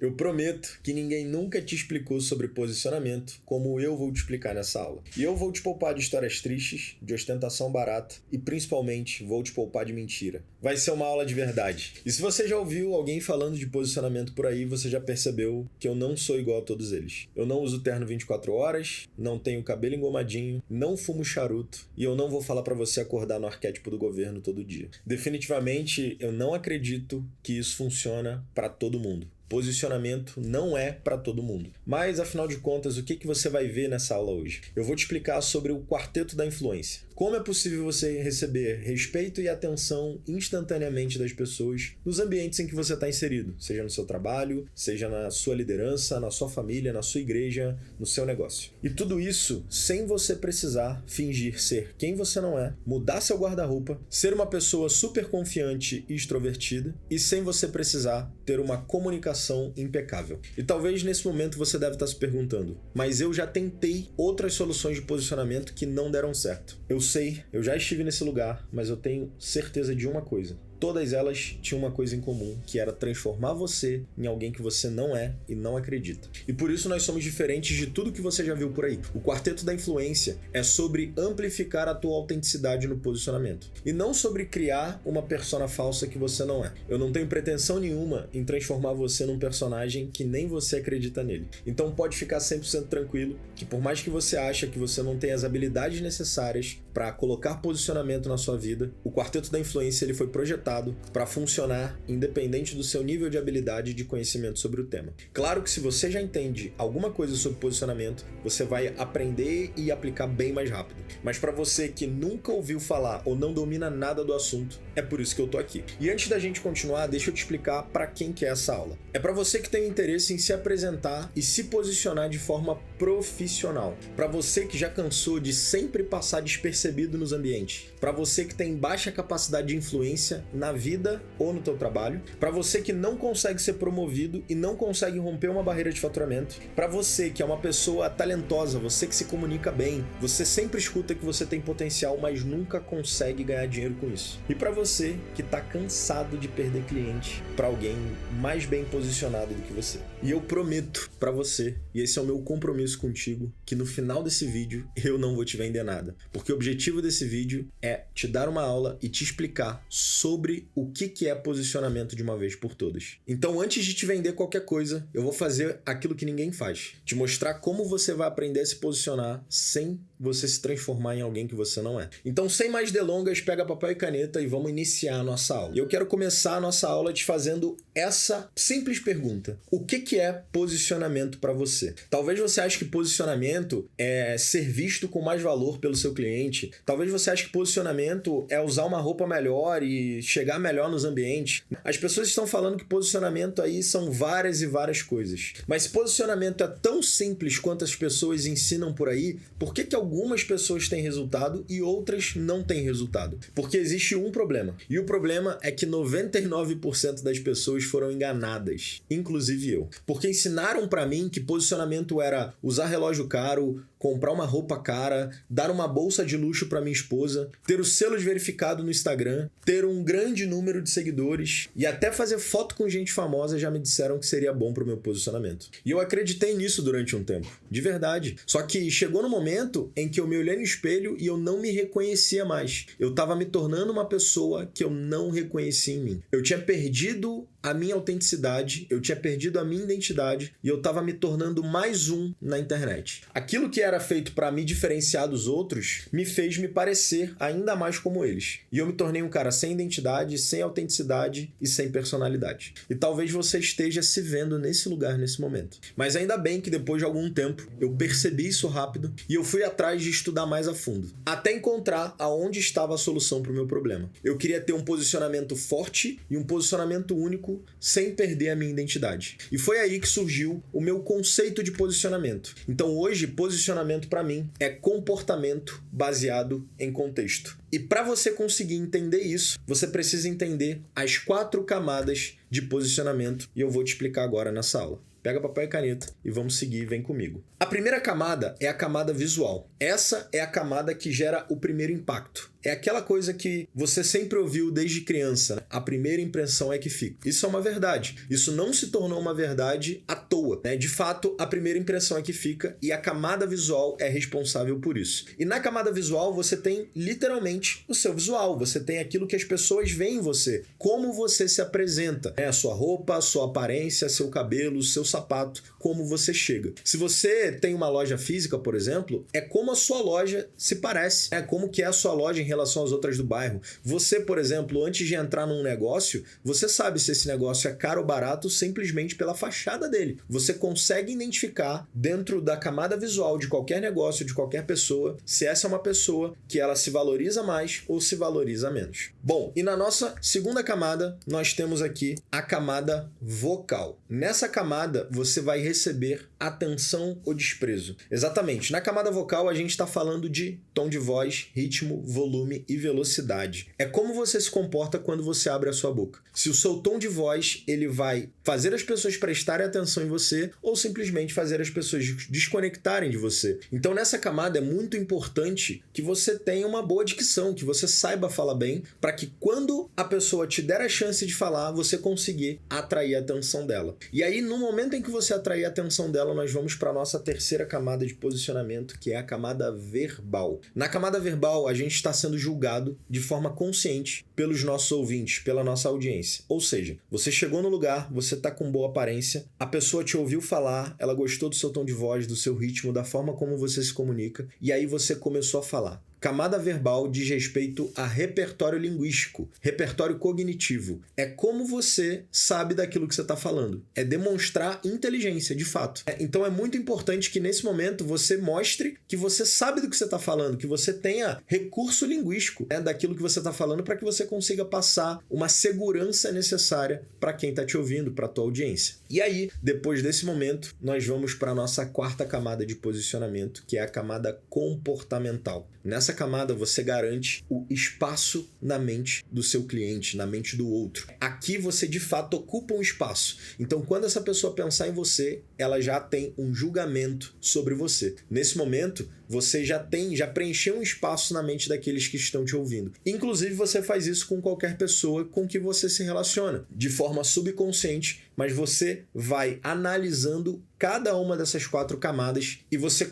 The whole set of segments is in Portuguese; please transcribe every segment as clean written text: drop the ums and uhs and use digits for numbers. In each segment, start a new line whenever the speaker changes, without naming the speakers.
Eu prometo que ninguém nunca te explicou sobre posicionamento como eu vou te explicar nessa aula. E eu vou te poupar de histórias tristes, de ostentação barata e principalmente vou te poupar de mentira. Vai ser uma aula de verdade. E se você já ouviu alguém falando de posicionamento por aí, você já percebeu que eu não sou igual a todos eles. Eu não uso terno 24 horas, não tenho cabelo engomadinho, não fumo charuto e eu não vou falar pra você acordar no arquétipo do governo todo dia. Definitivamente, eu não acredito que isso funciona pra todo mundo. Posicionamento não é para todo mundo. Mas, afinal de contas, o que você vai ver nessa aula hoje? Eu vou te explicar sobre o quarteto da influência. Como é possível você receber respeito e atenção instantaneamente das pessoas nos ambientes em que você está inserido, seja no seu trabalho, seja na sua liderança, na sua família, na sua igreja, no seu negócio. E tudo isso sem você precisar fingir ser quem você não é, mudar seu guarda-roupa, ser uma pessoa super confiante e extrovertida e sem você precisar ter uma comunicação impecável. E talvez nesse momento você deve estar se perguntando, mas eu já tentei outras soluções de posicionamento que não deram certo. Eu sei, eu já estive nesse lugar, mas eu tenho certeza de uma coisa. Todas elas tinham uma coisa em comum, que era transformar você em alguém que você não é e não acredita. E por isso nós somos diferentes de tudo que você já viu por aí. O quarteto da influência é sobre amplificar a tua autenticidade no posicionamento. E não sobre criar uma persona falsa que você não é. Eu não tenho pretensão nenhuma em transformar você num personagem que nem você acredita nele. Então pode ficar 100% tranquilo que por mais que você ache que você não tem as habilidades necessárias para colocar posicionamento na sua vida, o quarteto da influência ele foi projetado para funcionar independente do seu nível de habilidade e de conhecimento sobre o tema. Claro que se você já entende alguma coisa sobre posicionamento, você vai aprender e aplicar bem mais rápido. Mas para você que nunca ouviu falar ou não domina nada do assunto, é por isso que eu tô aqui. E antes da gente continuar, deixa eu te explicar para quem que é essa aula. É para você que tem interesse em se apresentar e se posicionar de forma profissional. Para você que já cansou de sempre passar despercebido nos ambientes. Para você que tem baixa capacidade de influência na vida ou no teu trabalho, para você que não consegue ser promovido e não consegue romper uma barreira de faturamento, para você que é uma pessoa talentosa, você que se comunica bem, você sempre escuta que você tem potencial, mas nunca consegue ganhar dinheiro com isso. E para você que tá cansado de perder cliente para alguém mais bem posicionado do que você. E eu prometo para você, e esse é o meu compromisso contigo, que no final desse vídeo eu não vou te vender nada, porque o objetivo desse vídeo é te dar uma aula e te explicar sobre o que é posicionamento de uma vez por todas. Então, antes de te vender qualquer coisa, eu vou fazer aquilo que ninguém faz. Te mostrar como você vai aprender a se posicionar sem você se transformar em alguém que você não é. Então, sem mais delongas, pega papel e caneta e vamos iniciar a nossa aula. E eu quero começar a nossa aula te fazendo essa simples pergunta. O que é posicionamento para você? Talvez você ache que posicionamento é ser visto com mais valor pelo seu cliente. Talvez você ache que posicionamento é usar uma roupa melhor e chegar melhor nos ambientes. As pessoas estão falando que posicionamento aí são várias e várias coisas. Mas se posicionamento é tão simples quanto as pessoas ensinam por aí, por que algumas pessoas têm resultado e outras não têm resultado? Porque existe um problema. E o problema é que 99% das pessoas foram enganadas, inclusive eu. Porque ensinaram pra mim que posicionamento era usar relógio caro, comprar uma roupa cara, dar uma bolsa de luxo para minha esposa, ter o selo de verificado no Instagram, ter um grande número de seguidores e até fazer foto com gente famosa já me disseram que seria bom pro meu posicionamento. E eu acreditei nisso durante um tempo, de verdade. Só que chegou no momento em que eu me olhei no espelho e eu não me reconhecia mais. Eu tava me tornando uma pessoa que eu não reconhecia em mim. Eu tinha perdido a minha autenticidade, eu tinha perdido a minha identidade e eu tava me tornando mais um na internet. Aquilo que era feito para me diferenciar dos outros me fez me parecer ainda mais como eles. E eu me tornei um cara sem identidade, sem autenticidade e sem personalidade. E talvez você esteja se vendo nesse lugar nesse momento. Mas ainda bem que depois de algum tempo eu percebi isso rápido e eu fui atrás de estudar mais a fundo, até encontrar aonde estava a solução para o meu problema. Eu queria ter um posicionamento forte e um posicionamento único sem perder a minha identidade. E foi aí que surgiu o meu conceito de posicionamento. Então hoje, posicionamento para mim é comportamento baseado em contexto. E para você conseguir entender isso, você precisa entender as 4 camadas de posicionamento e eu vou te explicar agora nessa aula. Pega papel e caneta e vamos seguir, vem comigo. A primeira camada é a camada visual. Essa é a camada que gera o primeiro impacto. é aquela coisa que você sempre ouviu desde criança, né? A primeira impressão é que fica. Isso é uma verdade. Isso não se tornou uma verdade à toa, né? De fato, a primeira impressão é que fica e a camada visual é responsável por isso. E na camada visual você tem literalmente o seu visual, você tem aquilo que as pessoas veem em você, como você se apresenta, né? A sua roupa, a sua aparência, seu cabelo, seu sapato, como você chega. Se você tem uma loja física, por exemplo, é como a sua loja se parece, é como que é a sua loja em relação às outras do bairro. Você, por exemplo, antes de entrar num negócio, você sabe se esse negócio é caro ou barato simplesmente pela fachada dele. Você consegue identificar dentro da camada visual de qualquer negócio, de qualquer pessoa, se essa é uma pessoa que ela se valoriza mais ou se valoriza menos. Bom, e na nossa segunda camada, nós temos aqui a camada vocal. Nessa camada, você vai receber atenção ou desprezo. Exatamente. Na camada vocal, a gente está falando de tom de voz, ritmo, volume e velocidade. É como você se comporta quando você abre a sua boca. Se o seu tom de voz, ele vai fazer as pessoas prestarem atenção em você ou simplesmente fazer as pessoas desconectarem de você. Então, nessa camada, é muito importante que você tenha uma boa dicção, que você saiba falar bem, para que quando a pessoa te der a chance de falar, você conseguir atrair a atenção dela. E aí, no momento em que você atrair a atenção dela, nós vamos para a nossa terceira camada de posicionamento, que é a camada verbal. Na camada verbal, a gente está sendo julgado de forma consciente pelos nossos ouvintes, pela nossa audiência. Ou seja, você chegou no lugar, você está com boa aparência, a pessoa te ouviu falar, ela gostou do seu tom de voz, do seu ritmo, da forma como você se comunica, e aí você começou a falar. Camada verbal diz respeito a repertório linguístico, repertório cognitivo. É como você sabe daquilo que você está falando. É demonstrar inteligência, de fato. Então é muito importante que nesse momento você mostre que você sabe do que você está falando, que você tenha recurso linguístico, né, daquilo que você está falando para que você consiga passar uma segurança necessária para quem está te ouvindo, para a tua audiência. E aí, depois desse momento, nós vamos para a nossa quarta camada de posicionamento, que é a camada comportamental. Nessa camada você garante o espaço na mente do seu cliente, na mente do outro. Aqui você de fato ocupa um espaço. Então quando essa pessoa pensar em você, ela já tem um julgamento sobre você. Nesse momento, você já preencheu um espaço na mente daqueles que estão te ouvindo. Inclusive você faz isso com qualquer pessoa com que você se relaciona, de forma subconsciente, mas você vai analisando cada uma dessas 4 camadas e você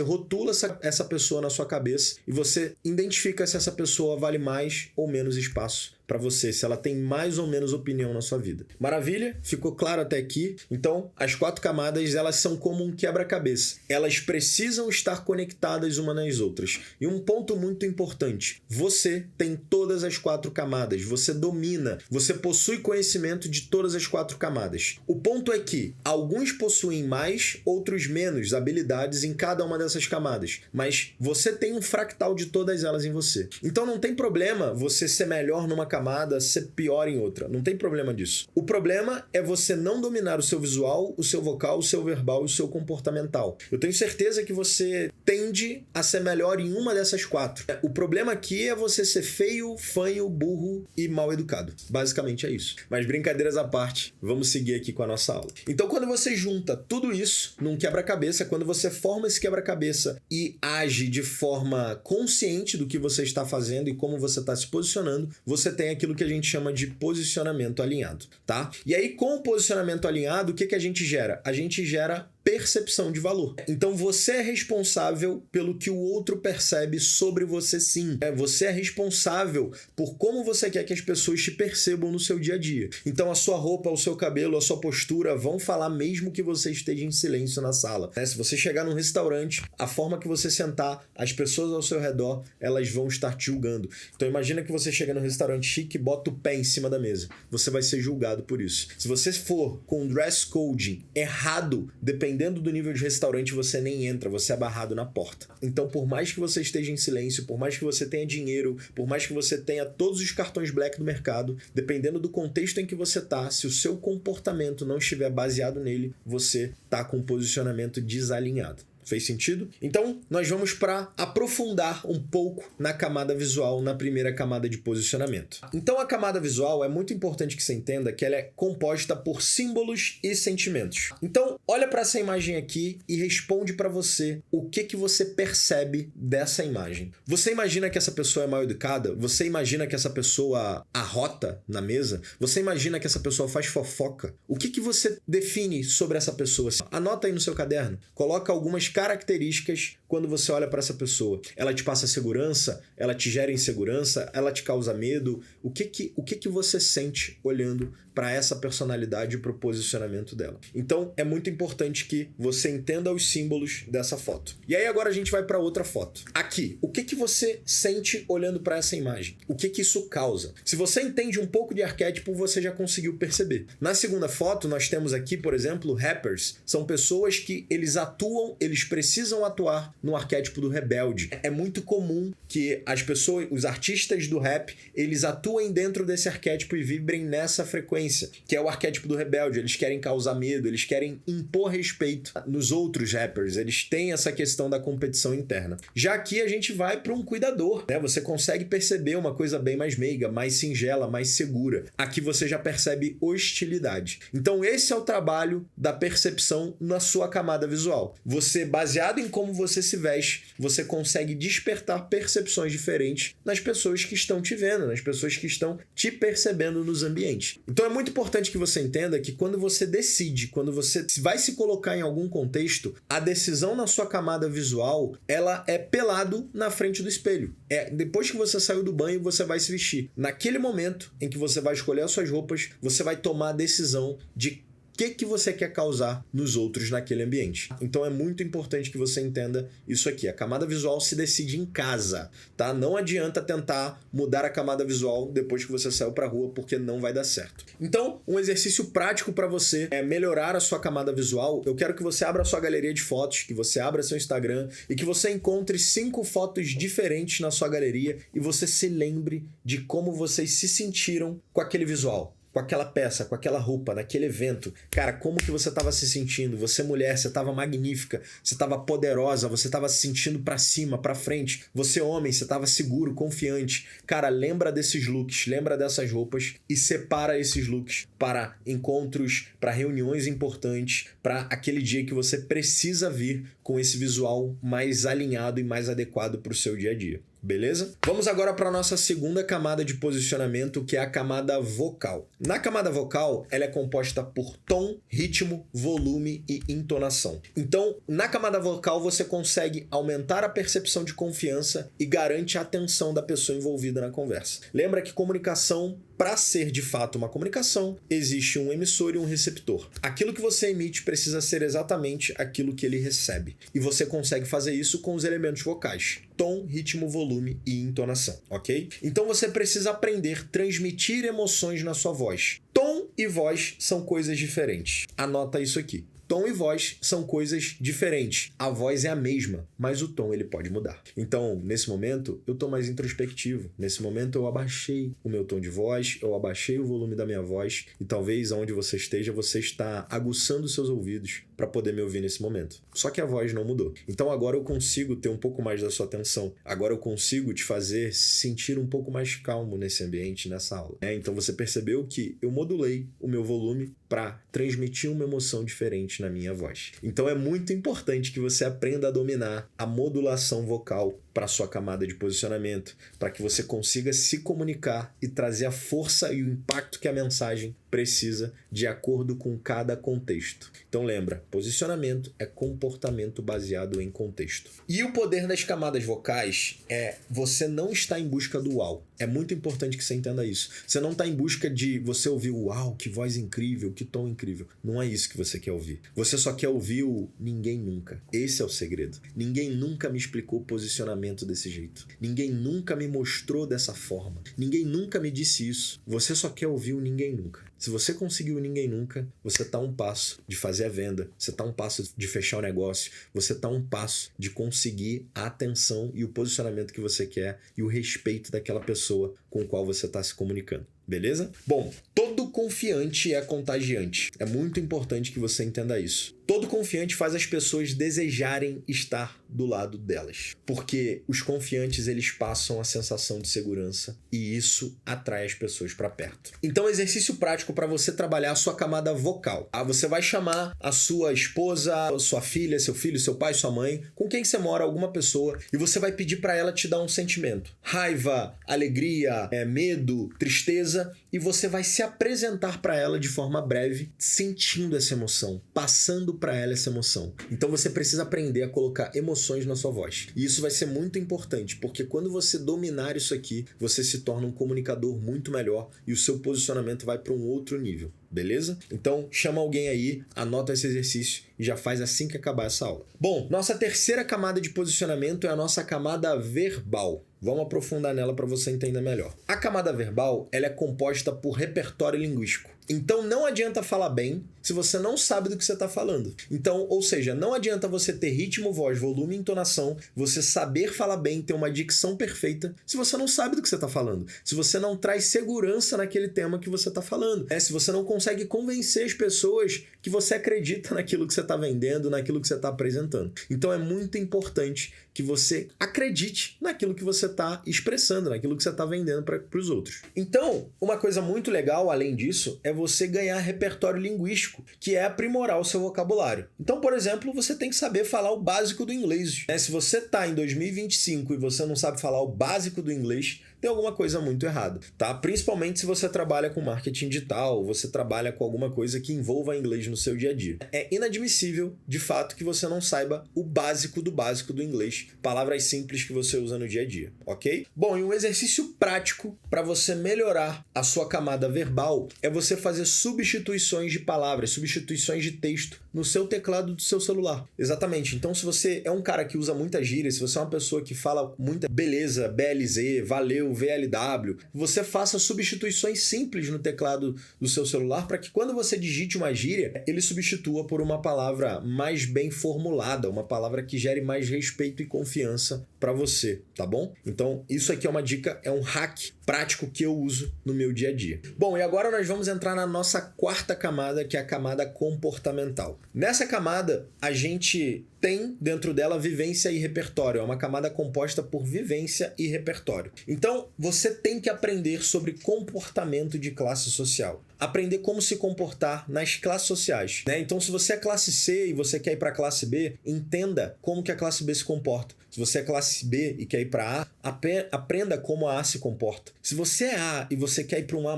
rotula essa pessoa na sua cabeça e você identifica se essa pessoa vale mais ou menos espaço para você, se ela tem mais ou menos opinião na sua vida. Maravilha? Ficou claro até aqui? Então, as 4 camadas, elas são como um quebra-cabeça. Elas precisam estar conectadas umas nas outras. E um ponto muito importante, você tem todas as 4 camadas, você domina, você possui conhecimento de todas as 4 camadas. O ponto é que alguns possuem mais, outros menos habilidades em cada uma dessas camadas, mas você tem um fractal de todas elas em você. Então não tem problema você ser melhor numa camada, ser pior em outra. Não tem problema disso. O problema é você não dominar o seu visual, o seu vocal, o seu verbal e o seu comportamental. Eu tenho certeza que você tende a ser melhor em uma dessas 4. O problema aqui é você ser feio, fanho, burro e mal educado. Basicamente é isso. Mas brincadeiras à parte, vamos seguir aqui com a nossa aula. Então quando você junta tudo isso num quebra-cabeça, quando você forma esse quebra-cabeça e age de forma consciente do que você está fazendo e como você está se posicionando, você tem aquilo que a gente chama de posicionamento alinhado, tá? E aí, com o posicionamento alinhado, o que a gente gera? A gente gera percepção de valor. Então você é responsável pelo que o outro percebe sobre você, sim. Você é responsável por como você quer que as pessoas te percebam no seu dia a dia. Então a sua roupa, o seu cabelo, a sua postura vão falar mesmo que você esteja em silêncio na sala. Se você chegar num restaurante, a forma que você sentar, as pessoas ao seu redor, elas vão estar te julgando. Então imagina que você chega num restaurante chique e bota o pé em cima da mesa. Você vai ser julgado por isso. Se você for com um dress code errado, dependendo do nível de restaurante, você nem entra, você é barrado na porta. Então, por mais que você esteja em silêncio, por mais que você tenha dinheiro, por mais que você tenha todos os cartões black do mercado, dependendo do contexto em que você tá, se o seu comportamento não estiver baseado nele, você tá com um posicionamento desalinhado. Fez sentido? Então, nós vamos para aprofundar um pouco na camada visual, na primeira camada de posicionamento. Então, a camada visual é muito importante que você entenda que ela é composta por símbolos e sentimentos. Então, olha para essa imagem aqui e responde para você o que você percebe dessa imagem. Você imagina que essa pessoa é mal educada? Você imagina que essa pessoa arrota na mesa? Você imagina que essa pessoa faz fofoca? O que você define sobre essa pessoa? Anota aí no seu caderno. Coloca algumas características quando você olha para essa pessoa. Ela te passa segurança? Ela te gera insegurança? Ela te causa medo? O que você sente olhando para essa personalidade e para o posicionamento dela? Então, é muito importante que você entenda os símbolos dessa foto. E aí agora a gente vai para outra foto. Aqui, o que você sente olhando para essa imagem? O que isso causa? Se você entende um pouco de arquétipo, você já conseguiu perceber. Na segunda foto, nós temos aqui, por exemplo, rappers. São pessoas que eles precisam atuar no arquétipo do rebelde. É muito comum que as pessoas, os artistas do rap, eles atuem dentro desse arquétipo e vibrem nessa frequência, que é o arquétipo do rebelde. Eles querem causar medo, eles querem impor respeito nos outros rappers, eles têm essa questão da competição interna. Já aqui a gente vai para um cuidador, né? Você consegue perceber uma coisa bem mais meiga, mais singela, mais segura. Aqui você já percebe hostilidade. Então esse é o trabalho da percepção na sua camada visual. Você, baseado em como você se veste, você consegue despertar percepções diferentes nas pessoas que estão te vendo, nas pessoas que estão te percebendo nos ambientes. Então é muito importante que você entenda que quando você decide, quando você vai se colocar em algum contexto, a decisão na sua camada visual, ela é pelado na frente do espelho. Depois que você saiu do banho, você vai se vestir. Naquele momento em que você vai escolher as suas roupas, você vai tomar a decisão de o que você quer causar nos outros naquele ambiente. Então é muito importante que você entenda isso aqui. A camada visual se decide em casa, tá? Não adianta tentar mudar a camada visual depois que você saiu pra rua, porque não vai dar certo. Então, um exercício prático para você é melhorar a sua camada visual. Eu quero que você abra a sua galeria de fotos, que você abra seu Instagram e que você encontre 5 fotos diferentes na sua galeria e você se lembre de como vocês se sentiram com aquele visual, com aquela peça, com aquela roupa, naquele evento. Cara, como que você estava se sentindo? Você, mulher, você estava magnífica, você estava poderosa, você estava se sentindo para cima, para frente. Você, homem, você estava seguro, confiante. Cara, lembra desses looks, lembra dessas roupas e separa esses looks para encontros, para reuniões importantes, para aquele dia que você precisa vir com esse visual mais alinhado e mais adequado para o seu dia a dia. Beleza? Vamos agora para a nossa segunda camada de posicionamento, que é a camada vocal. Na camada vocal, ela é composta por tom, ritmo, volume e entonação. Então, na camada vocal, você consegue aumentar a percepção de confiança e garante a atenção da pessoa envolvida na conversa. Lembra que comunicação, para ser de fato uma comunicação, existe um emissor e um receptor. Aquilo que você emite precisa ser exatamente aquilo que ele recebe. E você consegue fazer isso com os elementos vocais: tom, ritmo, volume e entonação, ok? Então você precisa aprender a transmitir emoções na sua voz. Tom e voz são coisas diferentes. Anota isso aqui. Tom e voz são coisas diferentes. A voz é a mesma, mas o tom ele pode mudar. Então, nesse momento, eu estou mais introspectivo. Nesse momento, eu abaixei o meu tom de voz, eu abaixei o volume da minha voz e talvez aonde você esteja, você está aguçando seus ouvidos para poder me ouvir nesse momento. Só que a voz não mudou. Então agora eu consigo ter um pouco mais da sua atenção. Agora eu consigo te fazer sentir um pouco mais calmo nesse ambiente, nessa aula. Então você percebeu que eu modulei o meu volume para transmitir uma emoção diferente na minha voz. Então é muito importante que você aprenda a dominar a modulação vocal para a sua camada de posicionamento, para que você consiga se comunicar e trazer a força e o impacto que a mensagem precisa de acordo com cada contexto. Então lembra, posicionamento é comportamento baseado em contexto. E o poder das camadas vocais é você não está em busca do uau. É muito importante que você entenda isso. Você não está em busca de você ouvir o uau, que voz incrível, que tom incrível. Não é isso que você quer ouvir. Você só quer ouvir o ninguém nunca. Esse é o segredo. Ninguém nunca me explicou posicionamento desse jeito. Ninguém nunca me mostrou dessa forma. Ninguém nunca me disse isso. Você só quer ouvir o ninguém nunca. Se você conseguiu ninguém nunca, você está um passo de fazer a venda, você está um passo de fechar o negócio, você está um passo de conseguir a atenção e o posicionamento que você quer e o respeito daquela pessoa com o qual você está se comunicando. beleza? Bom, todo confiante é contagiante. É muito importante que você entenda isso. Todo confiante faz as pessoas desejarem estar do lado delas. Porque os confiantes, eles passam a sensação de segurança e isso atrai as pessoas para perto. Então, exercício prático para você trabalhar a sua camada vocal. Você vai chamar a sua esposa, sua filha, seu filho, seu pai, sua mãe, com quem você mora, alguma pessoa, e você vai pedir para ela te dar um sentimento. Raiva, alegria, medo, tristeza, e você vai se apresentar para ela de forma breve, sentindo essa emoção, passando para ela essa emoção. Então você precisa aprender a colocar emoções na sua voz. E isso vai ser muito importante, porque quando você dominar isso aqui, você se torna um comunicador muito melhor e o seu posicionamento vai para um outro nível. Beleza? Então chama alguém aí, anota esse exercício e já faz assim que acabar essa aula. Bom, nossa terceira camada de posicionamento é a nossa camada verbal. Vamos aprofundar nela para você entender melhor. A camada verbal, ela é composta por repertório linguístico. Então não adianta falar bem se você não sabe do que você está falando. Então, ou seja, não adianta você ter ritmo, voz, volume e entonação, você saber falar bem, ter uma dicção perfeita, se você não sabe do que você está falando. Se você não traz segurança naquele tema que você está falando. Se você não consegue convencer as pessoas que você acredita naquilo que você está vendendo, naquilo que você está apresentando. Então é muito importante que você acredite naquilo que você está expressando, naquilo que você está vendendo para os outros. Então, uma coisa muito legal, além disso, é você ganhar repertório linguístico, que é aprimorar o seu vocabulário. Então, por exemplo, você tem que saber falar o básico do inglês. Se você está em 2025 e você não sabe falar o básico do inglês, tem alguma coisa muito errada, tá? Principalmente se você trabalha com marketing digital, você trabalha com alguma coisa que envolva inglês no seu dia a dia. É inadmissível, de fato, que você não saiba o básico do inglês, palavras simples que você usa no dia a dia, ok? Bom, e um exercício prático para você melhorar a sua camada verbal é você fazer substituições de palavras, substituições de texto no seu teclado do seu celular. Exatamente. Então, se você é um cara que usa muita gíria, se você é uma pessoa que fala muita beleza, BLZ, valeu, VLW, você faça substituições simples no teclado do seu celular para que quando você digite uma gíria, ele substitua por uma palavra mais bem formulada, uma palavra que gere mais respeito e confiança para você, tá bom? Então, isso aqui é uma dica, é um hack prático que eu uso no meu dia a dia. Bom, e agora nós vamos entrar na nossa quarta camada, que é a camada comportamental. Nessa camada, a gente tem dentro dela vivência e repertório. É uma camada composta por vivência e repertório. Então, você tem que aprender sobre comportamento de classe social. Aprender como se comportar nas classes sociais, né? Então, se você é classe C e você quer ir para a classe B, entenda como que a classe B se comporta. Se você é classe B e quer ir para A, aprenda como a A se comporta. Se você é A e você quer ir para um A+,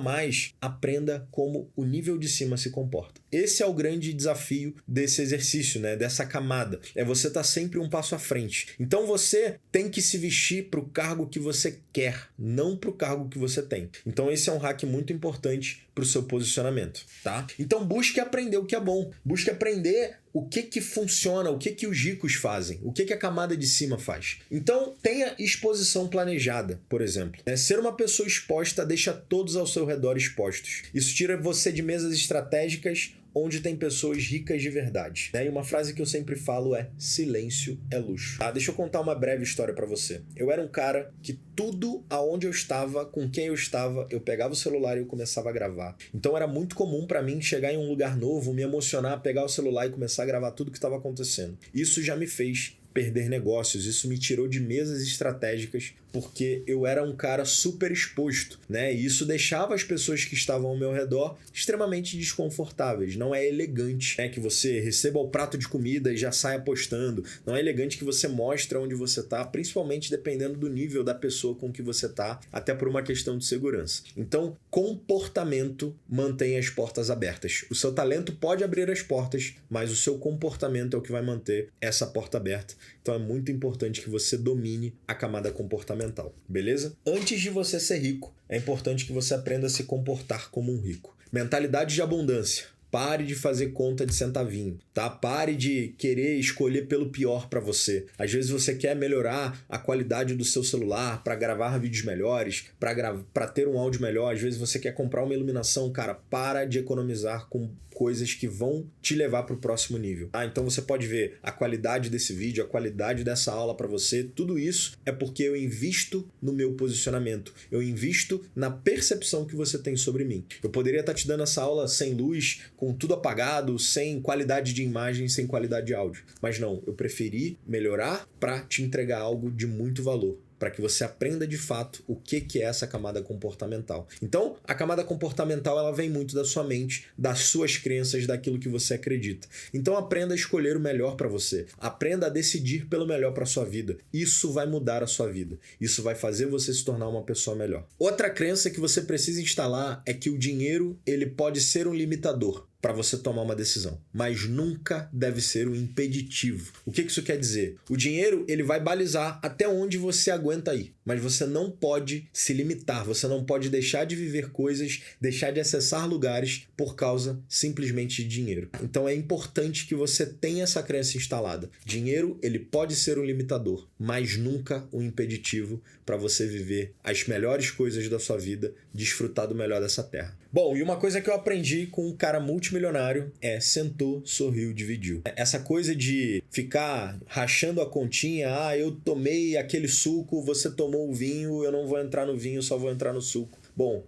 aprenda como o nível de cima se comporta. Esse é o grande desafio desse exercício, né? Dessa camada. É você estar sempre um passo à frente. Então você tem que se vestir para o cargo que você quer, não para o cargo que você tem. Então esse é um hack muito importante para o seu posicionamento, tá? Então busque aprender o que é bom. Busque aprender o que funciona, o que os ricos fazem, o que a camada de cima faz. Então, tenha exposição planejada, por exemplo. Ser uma pessoa exposta deixa todos ao seu redor expostos. Isso tira você de mesas estratégicas onde tem pessoas ricas de verdade. E uma frase que eu sempre falo é: silêncio é luxo. Deixa eu contar uma breve história pra você. Eu era um cara que tudo aonde eu estava, com quem eu estava, eu pegava o celular e eu começava a gravar. Então era muito comum pra mim chegar em um lugar novo, me emocionar, pegar o celular e começar a gravar tudo que estava acontecendo. Isso já me fez perder negócios, isso me tirou de mesas estratégicas porque eu era um cara super exposto, né? E isso deixava as pessoas que estavam ao meu redor extremamente desconfortáveis. Não é elegante, né, que você receba o prato de comida e já saia postando. Não é elegante que você mostre onde você está, principalmente dependendo do nível da pessoa com que você está, até por uma questão de segurança. Então, comportamento mantém as portas abertas. O seu talento pode abrir as portas, mas o seu comportamento é o que vai manter essa porta aberta. Então é muito importante que você domine a camada comportamental, beleza? Antes de você ser rico, é importante que você aprenda a se comportar como um rico. Mentalidade de abundância. Pare de fazer conta de centavinho, tá? Pare de querer escolher pelo pior para você. Às vezes você quer melhorar a qualidade do seu celular para gravar vídeos melhores, para ter um áudio melhor. Às vezes você quer comprar uma iluminação. Cara, para de economizar com coisas que vão te levar para o próximo nível. Então você pode ver a qualidade desse vídeo, a qualidade dessa aula para você. Tudo isso é porque eu invisto no meu posicionamento. Eu invisto na percepção que você tem sobre mim. Eu poderia estar te dando essa aula sem luz, com tudo apagado, sem qualidade de imagem, sem qualidade de áudio. Mas não, eu preferi melhorar para te entregar algo de muito valor, para que você aprenda de fato o que é essa camada comportamental. Então, a camada comportamental ela vem muito da sua mente, das suas crenças, daquilo que você acredita. Então, aprenda a escolher o melhor para você. Aprenda a decidir pelo melhor para sua vida. Isso vai mudar a sua vida. Isso vai fazer você se tornar uma pessoa melhor. Outra crença que você precisa instalar é que o dinheiro ele pode ser um limitador para você tomar uma decisão, mas nunca deve ser um impeditivo. O que isso quer dizer? O dinheiro ele vai balizar até onde você aguenta ir, mas você não pode se limitar, você não pode deixar de viver coisas, deixar de acessar lugares por causa simplesmente de dinheiro. Então é importante que você tenha essa crença instalada. Dinheiro ele pode ser um limitador, mas nunca um impeditivo para você viver as melhores coisas da sua vida, desfrutar do melhor dessa terra. Bom, e uma coisa que eu aprendi com um cara multimilionário é sentou, sorriu, dividiu. Essa coisa de ficar rachando a continha, eu tomei aquele suco, você tomou o vinho, eu não vou entrar no vinho, só vou entrar no suco. Bom,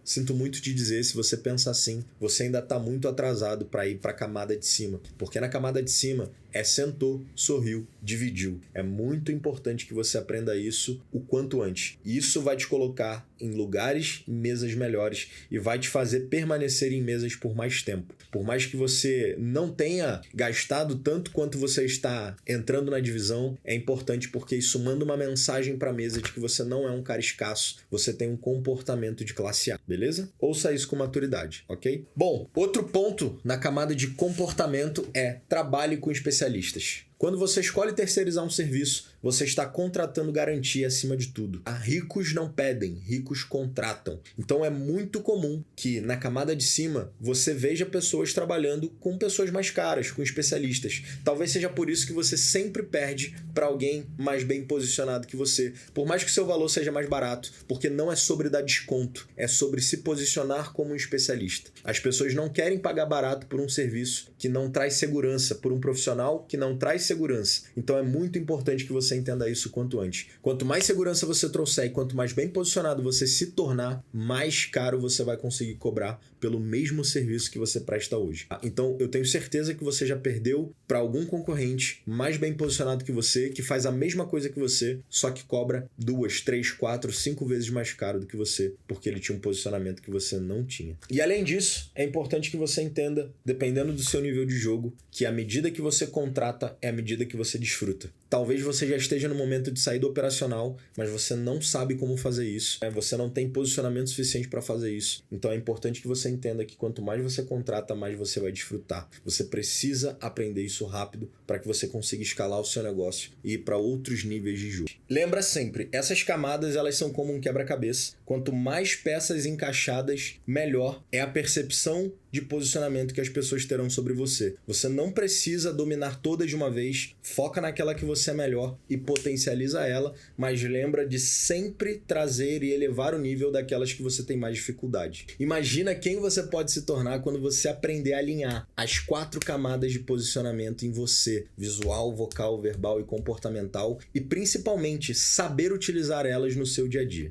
sinto muito te dizer, se você pensa assim, você ainda está muito atrasado para ir para a camada de cima. Porque na camada de cima é sentou, sorriu, dividiu. É muito importante que você aprenda isso o quanto antes. Isso vai te colocar em lugares e mesas melhores e vai te fazer permanecer em mesas por mais tempo. Por mais que você não tenha gastado tanto quanto você está entrando na divisão, é importante porque isso manda uma mensagem para a mesa de que você não é um cara escasso, você tem um comportamento de classe A, beleza? Ouça isso com maturidade, ok? Bom, outro ponto na camada de comportamento é trabalhe com especialistas. Quando você escolhe terceirizar um serviço, você está contratando garantia acima de tudo. Ricos não pedem, ricos contratam. Então é muito comum que na camada de cima você veja pessoas trabalhando com pessoas mais caras, com especialistas. Talvez seja por isso que você sempre perde para alguém mais bem posicionado que você. Por mais que o seu valor seja mais barato, porque não é sobre dar desconto, é sobre se posicionar como um especialista. As pessoas não querem pagar barato por um serviço que não traz segurança, por um profissional que não traz segurança. Então é muito importante que você entenda isso quanto antes. Quanto mais segurança você trouxer e quanto mais bem posicionado você se tornar, mais caro você vai conseguir cobrar pelo mesmo serviço que você presta hoje. Então eu tenho certeza que você já perdeu para algum concorrente mais bem posicionado que você, que faz a mesma coisa que você, só que cobra 2, 3, 4, 5 vezes mais caro do que você, porque ele tinha um posicionamento que você não tinha. E além disso, é importante que você entenda, dependendo do seu nível de jogo, que a medida que você contrata é a medida que você desfruta. Talvez você já esteja no momento de saída operacional, mas você não sabe como fazer isso. Você não tem posicionamento suficiente para fazer isso. Então é importante que você entenda que quanto mais você contrata, mais você vai desfrutar. Você precisa aprender isso rápido para que você consiga escalar o seu negócio e ir para outros níveis de jogo. Lembra sempre, essas camadas elas são como um quebra-cabeça. Quanto mais peças encaixadas, melhor é a percepção de posicionamento que as pessoas terão sobre você. Você não precisa dominar todas de uma vez, foca naquela que você é melhor e potencializa ela, mas lembra de sempre trazer e elevar o nível daquelas que você tem mais dificuldade. Imagina quem você pode se tornar quando você aprender a alinhar as 4 camadas de posicionamento em você, visual, vocal, verbal e comportamental, e principalmente saber utilizar elas no seu dia a dia.